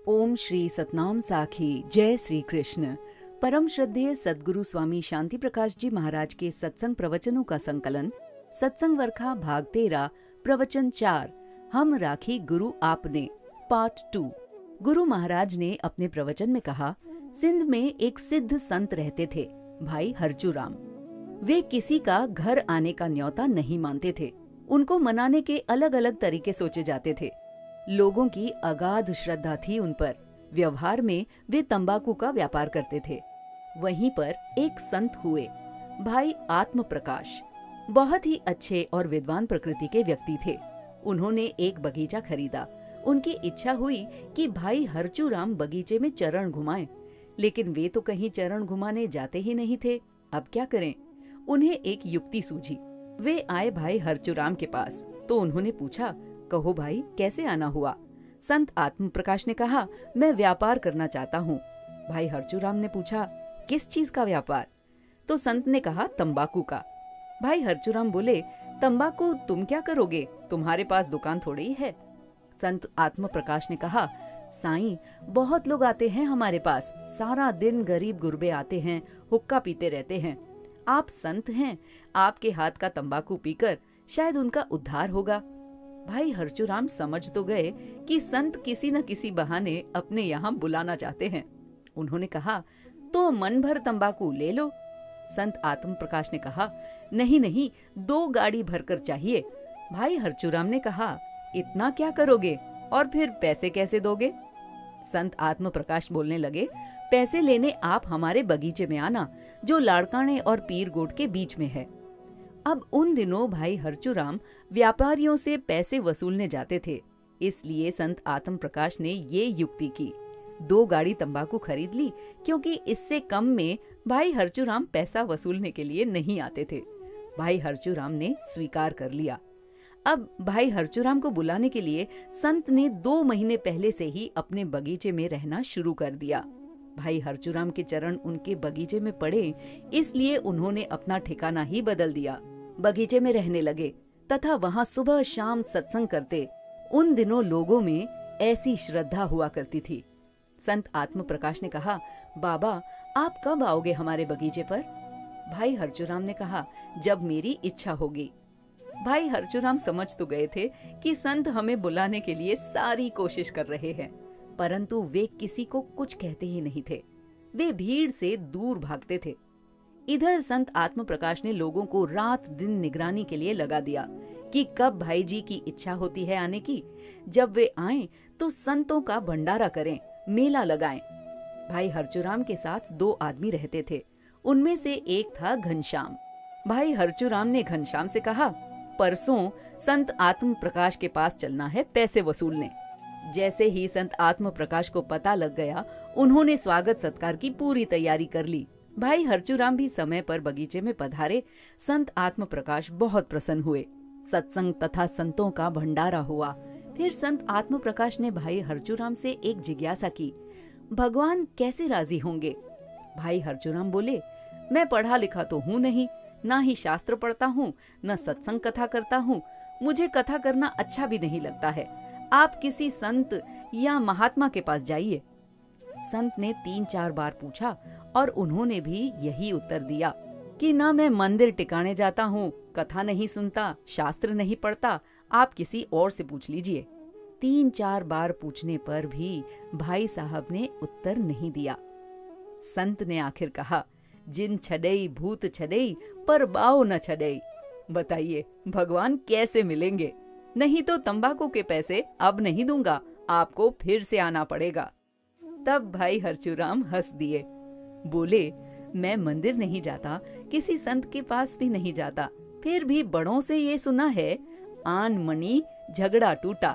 ओम श्री सतनाम साखी। जय श्री कृष्ण। परम श्रद्धेय सद्गुरु स्वामी शांति प्रकाश जी महाराज के सत्संग प्रवचनों का संकलन, सत्संग वर्खा भाग 13, प्रवचन 4, हम राखी गुरु आपने, पार्ट 2। गुरु महाराज ने अपने प्रवचन में कहा, सिंध में एक सिद्ध संत रहते थे, भाई हरचूराम। वे किसी का घर आने का न्योता नहीं मानते थे। उनको मनाने के अलग अलग तरीके सोचे जाते थे। लोगों की अगाध श्रद्धा थी उन पर। व्यवहार में वे तंबाकू का व्यापार करते थे। वहीं पर एक संत हुए, भाई आत्म प्रकाश। बहुत ही अच्छे और विद्वान प्रकृति के व्यक्ति थे। उन्होंने एक बगीचा खरीदा। उनकी इच्छा हुई कि भाई हरचूराम बगीचे में चरण घुमाएं, लेकिन वे तो कहीं चरण घुमाने जाते ही नहीं थे। अब क्या करें? उन्हें एक युक्ति सूझी। वे आए भाई हरचूराम के पास तो उन्होंने पूछा, कहो भाई, कैसे आना हुआ? संत आत्म प्रकाश ने कहा, मैं व्यापार करना चाहता हूँ। भाई हरचूराम ने पूछा, किस चीज का व्यापार? तो संत ने कहा, तंबाकू का। भाई हरचूराम बोले, तंबाकू तुम क्या करोगे? तुम्हारे पास दुकान थोड़ी ही है। संत आत्म प्रकाश ने कहा, साईं, बहुत लोग आते हैं हमारे पास। सारा दिन गरीब गुरबे आते हैं, हुक्का पीते रहते हैं। आप संत हैं, आपके हाथ का तंबाकू पीकर शायद उनका उद्धार होगा। भाई हरचूराम समझ तो गए कि संत किसी न किसी बहाने अपने यहाँ बुलाना चाहते हैं। उन्होंने कहा, तो मन भर तंबाकू ले लो। संत आत्म प्रकाश ने कहा, नहीं नहीं, 2 गाड़ी भरकर चाहिए। भाई हरचूराम ने कहा, इतना क्या करोगे और फिर पैसे कैसे दोगे? संत आत्म प्रकाश बोलने लगे, पैसे लेने आप हमारे बगीचे में आना, जो लाड़काने और पीरगोट के बीच में है। अब उन दिनों भाई हरचूराम व्यापारियों से पैसे वसूलने जाते थे, इसलिए संत आत्म प्रकाश ने ये युक्ति की। 2 गाड़ी तंबाकू खरीद ली, क्योंकि इससे कम में भाई हरचूराम पैसा वसूलने के लिए नहीं आते थे। भाई हरचूराम ने स्वीकार कर लिया। अब भाई हरचूराम को बुलाने के लिए संत ने 2 महीने पहले से ही अपने बगीचे में रहना शुरू कर दिया। भाई हरचूराम के चरण उनके बगीचे में पड़े, इसलिए उन्होंने अपना ठिकाना ही बदल दिया। बगीचे में रहने लगे तथा वहां सुबह शाम सत्संग करते। उन दिनों लोगों में ऐसी श्रद्धा हुआ करती थी। संत आत्म प्रकाश ने कहा, बाबा, आप कब आओगे हमारे बगीचे पर? भाई हरचूराम ने कहा, जब मेरी इच्छा होगी। भाई हरचूराम समझ तो गए थे कि संत हमें बुलाने के लिए सारी कोशिश कर रहे हैं, परंतु वे किसी को कुछ कहते ही नहीं थे। वे भीड़ से दूर भागते थे। इधर संत आत्म प्रकाश ने लोगों को रात दिन निगरानी के लिए लगा दिया कि कब भाई जी की इच्छा होती है आने की। जब वे आएं तो संतों का भंडारा करें, मेला लगाएं। भाई हरचूराम के साथ 2 आदमी रहते थे। उनमें से एक था घनश्याम। भाई हरचूराम ने घनश्याम से कहा, परसों संत आत्म प्रकाश के पास चलना है पैसे वसूलने। जैसे ही संत आत्म प्रकाश को पता लग गया, उन्होंने स्वागत सत्कार की पूरी तैयारी कर ली। भाई हरचूराम भी समय पर बगीचे में पधारे। संत आत्म प्रकाश बहुत प्रसन्न हुए। सत्संग तथा संतों का भंडारा हुआ। फिर संत आत्म प्रकाश ने भाई हरचूराम से एक जिज्ञासा की, भगवान कैसे राजी होंगे? भाई हरचूराम बोले, मैं पढ़ा लिखा तो हूँ नहीं, ना ही शास्त्र पढ़ता हूँ, न सत्संग कथा करता हूँ। मुझे कथा करना अच्छा भी नहीं लगता है। आप किसी संत या महात्मा के पास जाइए। संत ने 3-4 बार पूछा और उन्होंने भी यही उत्तर दिया कि ना मैं मंदिर टिकाने जाता हूँ, कथा नहीं सुनता, शास्त्र नहीं पढ़ता, आप किसी और से पूछ लीजिए। 3-4 बार पूछने पर भी भाई साहब ने उत्तर नहीं दिया। संत ने आखिर कहा, जिन छड़ई भूत छड़ई, पर बाओ न छड़ई। बताइए भगवान कैसे मिलेंगे? नहीं तो तंबाकू के पैसे अब नहीं दूंगा, आपको फिर से आना पड़ेगा। तब भाई हरचूराम हंस दिए, बोले, मैं मंदिर नहीं जाता, किसी संत के पास भी नहीं जाता, फिर भी बड़ों से ये सुना है, आन मणि झगड़ा टूटा।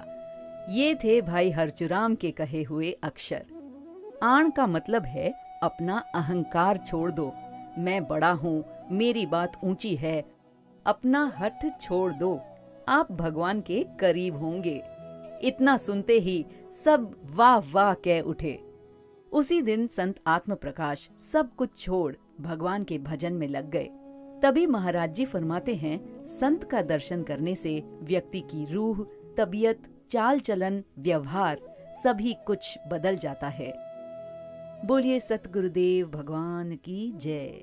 ये थे भाई हरचूराम के कहे हुए अक्षर। आन का मतलब है अपना अहंकार छोड़ दो। मैं बड़ा हूँ, मेरी बात ऊंची है, अपना हठ छोड़ दो, आप भगवान के करीब होंगे। इतना सुनते ही सब वाह वाह कह उठे। उसी दिन संत आत्म प्रकाश सब कुछ छोड़ भगवान के भजन में लग गए। तभी महाराज जी फरमाते हैं, संत का दर्शन करने से व्यक्ति की रूह, तबीयत, चाल चलन, व्यवहार सभी कुछ बदल जाता है। बोलिए सतगुरुदेव भगवान की जय।